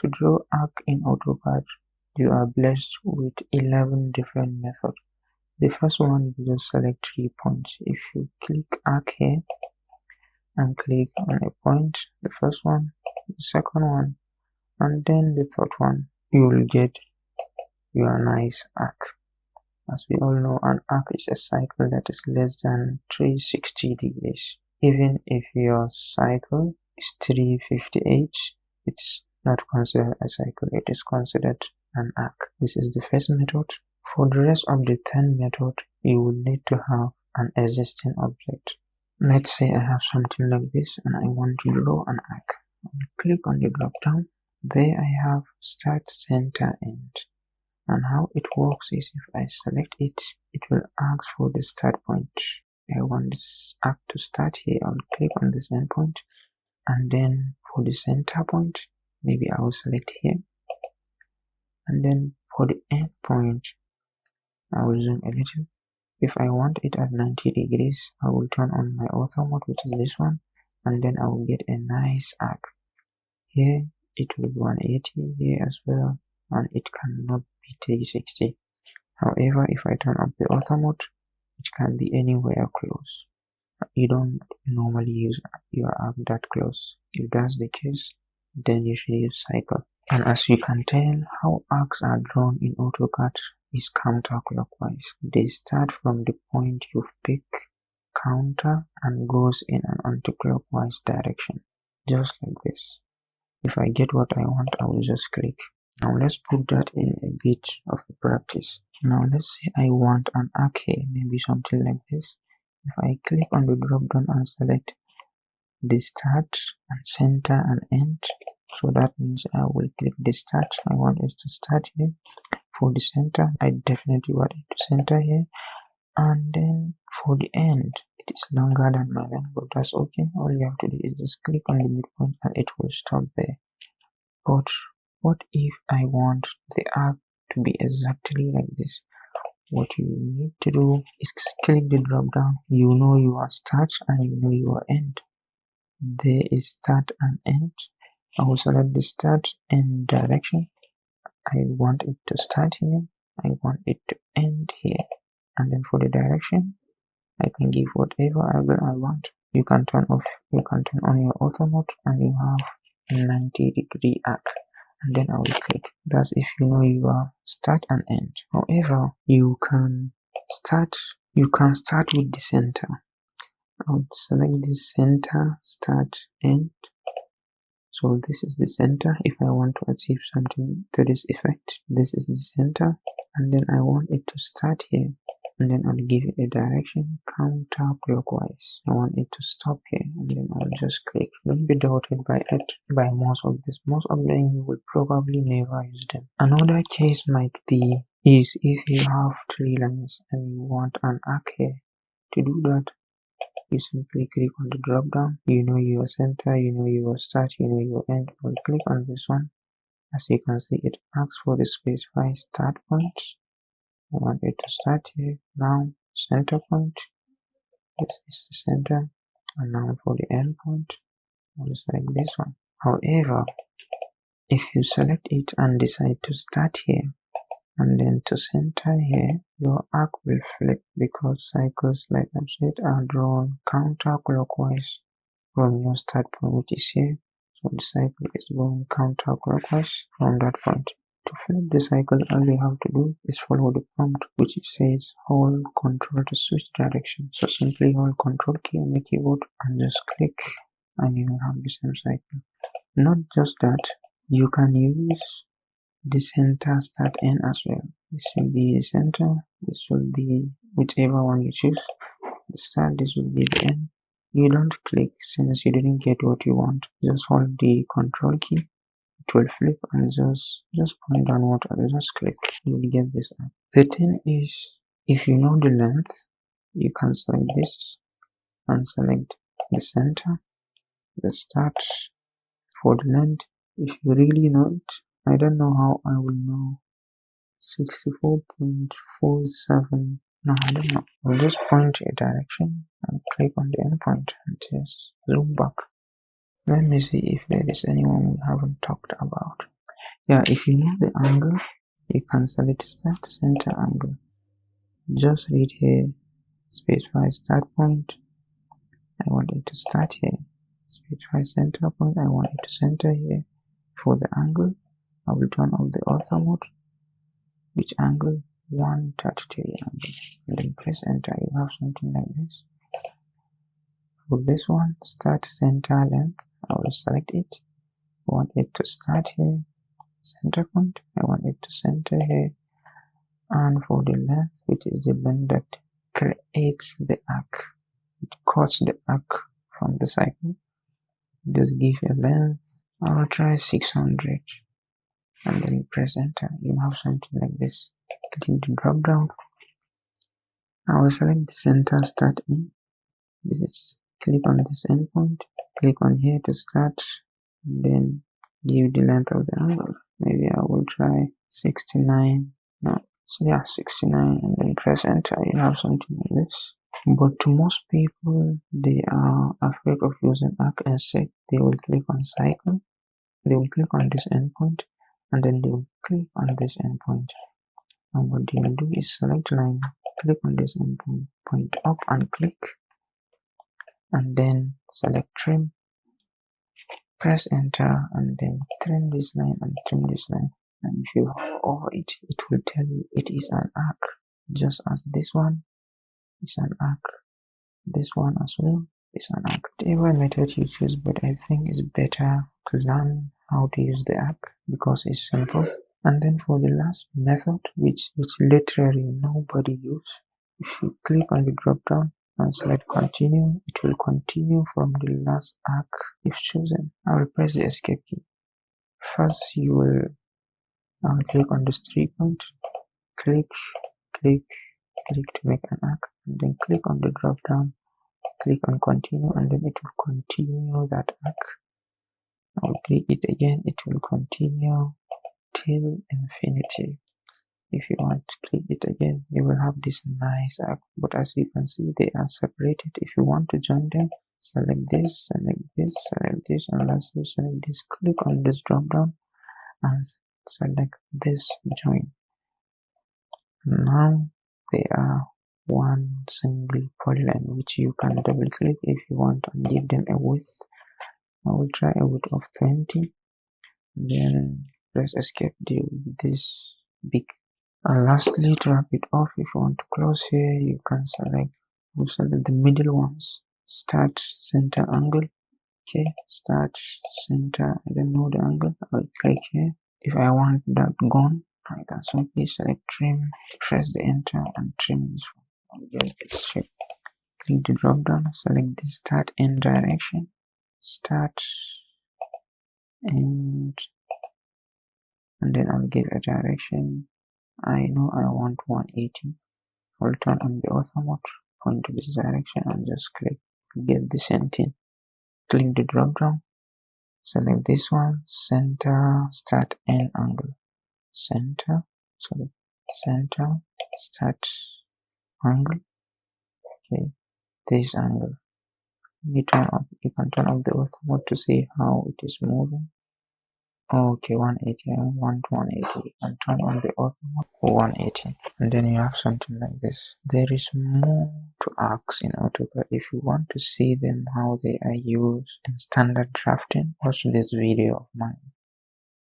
To draw arc in AutoCAD, you are blessed with 11 different methods. The first one, you just select 3 points. If you click arc here and click on a point, the first one, the second one, and then the third one, you will get your nice arc. As we all know, an arc is a cycle that is less than 360 degrees. Even if your cycle is 358, it's not considered a cycle, it is considered an arc. This is the first method. For the rest of the 10 methods, you will need to have an existing object. Let's say I have something like this and I want to draw an arc. I'll click on the drop down. There I have start, center, end. And how it works is if I select it, it will ask for the start point. I want this arc to start here. I'll click on this endpoint, and then for the center point, maybe I will select here, and then for the end point, I will zoom a little. If I want it at 90 degrees, I will turn on my ortho mode, which is this one, and then I will get a nice arc. Here it will be 180, here as well, and it cannot be 360. However, if I turn up the ortho mode, it can be anywhere close. You don't normally use your arc that close. If that's the case, then you should use cycle. And as you can tell, how arcs are drawn in AutoCAD is counterclockwise. They start from the point you've picked, counter, and goes in an anti-clockwise direction, just like this. If I get what I want, I will just click. Now let's put that in a bit of a practice. Now let's say I want an arc here, maybe something like this. If I click on the drop down and select the start and center and end, so that means I will click the start. I want it to start here. For the center, I definitely want it to center here, and then for the end, it is longer than my length, but that's okay. All you have to do is just click on the midpoint and it will stop there. But what if I want the arc to be exactly like this? What you need to do is click the drop down. You know your start and you know your end. There is start and end. I will select the start and direction. I want it to start here. I want it to end here. And then for the direction, I can give whatever angle I want. You can turn on your ortho mode and you have a 90-degree arc. And then I will click. That's if you know your start and end. However, you can start with the center. I'll select the center, start, end. So this is the center. If I want to achieve something to this effect, this is the center, and then I want it to start here, and then I'll give it a direction counterclockwise. I want it to stop here, and then I'll just click. Don't be daunted by most of this. Most of them you will probably never use them. Another case might be is if you have 3 lines and you want an arc here. To do that, you simply click on the drop down. You know your center, you know your start, you know your end. I'll click on this one. As you can see, it asks for the specified start point. I want it to start here. Now center point. This is the center. And now for the end point, I'll select this one. However, if you select it and decide to start here and then to center here, your arc will flip because cycles, like I've said, are drawn counterclockwise from your start point, which is here. So the cycle is going counterclockwise from that point. To flip the cycle, all you have to do is follow the prompt, which it says hold Control to switch direction. So simply hold Control key on the keyboard and just click, and you will have the same cycle. Not just that, you can use the center, start, end as well. This will be the center, this will be whichever one you choose. The start, this will be the end. You don't click since you didn't get what you want. Just hold the Control key. It will flip and just point downward and just click. You will get this up. The thing is, if you know the length, you can select this and select the center, the start. For the length, if you really know it, I don't know how I will know. 64.47. No, I don't know. I'll just point to a direction and click on the endpoint and just zoom back. Let me see if there is anyone we haven't talked about. Yeah, if you know the angle, you can select start center angle. Just read here, specify start point. I want it to start here. Specify center point. I want it to center here. For the angle, I will turn off the author mode. Which angle? 133 angle. And then press enter. You have something like this. For this one, start center length. I will select it. I want it to start here. Center point. I want it to center here. And for the length, which is the length that creates the arc, it cuts the arc from the cycle. Just give a length. I'll try 600 and then press enter. You have something like this. Click the drop down. I will select the center start in. This is click on this endpoint. Click on here to start, and then give the length of the angle. Maybe I will try 69. No, so yeah, 69, and then press enter. You have something like this. But to most people, they are afraid of using arc instead. They will click on cycle. They will click on this endpoint, and then they will click on this endpoint. And what they will do is select line, click on this endpoint, point up and click, and then select trim, press enter, and then trim this line and trim this line. And if you hover over it, it will tell you it is an arc, just as this one is an arc. This one as well is an arc. Whatever method you choose, but I think it's better to learn how to use the arc because it's simple. And then for the last method, which literally nobody uses, if you click on the drop down and select continue, it will continue from the last arc you've chosen. I will press the escape key. First, you will click on this 3 point, click to make an arc, and then click on the drop down, click on continue, and then it will continue that arc. I will click it again, it will continue till infinity. If you want to click it again, you will have this nice arc, but as you can see, they are separated. If you want to join them, select this, select this, select this, and lastly select this. Click on this drop down and select this join. Now they are one single polyline, which you can double click if you want and give them a width. I will try a width of 20, then press escape. Deal with this big. And lastly, to wrap it off, if you want to close here, you can select the middle ones. Start center angle. Okay, start center. I don't know the angle. I will click here. If I want that gone, I can simply select trim, press the enter, and trim this one. I'll just get straight. Click the drop down, select the start end direction. Start end, and then I'll give a direction. I know I want 180. I'll turn on the author mode, point to this direction, and just click. Get the same thing. Click the drop down, select this one, center, start end angle. Center, start angle. Okay, this angle. You can turn off the author mode to see how it is moving. Okay, 180. I want 180. And turn on the author mode for 180. And then you have something like this. There is more to arcs in AutoCAD. If you want to see them, how they are used in standard drafting, watch this video of mine.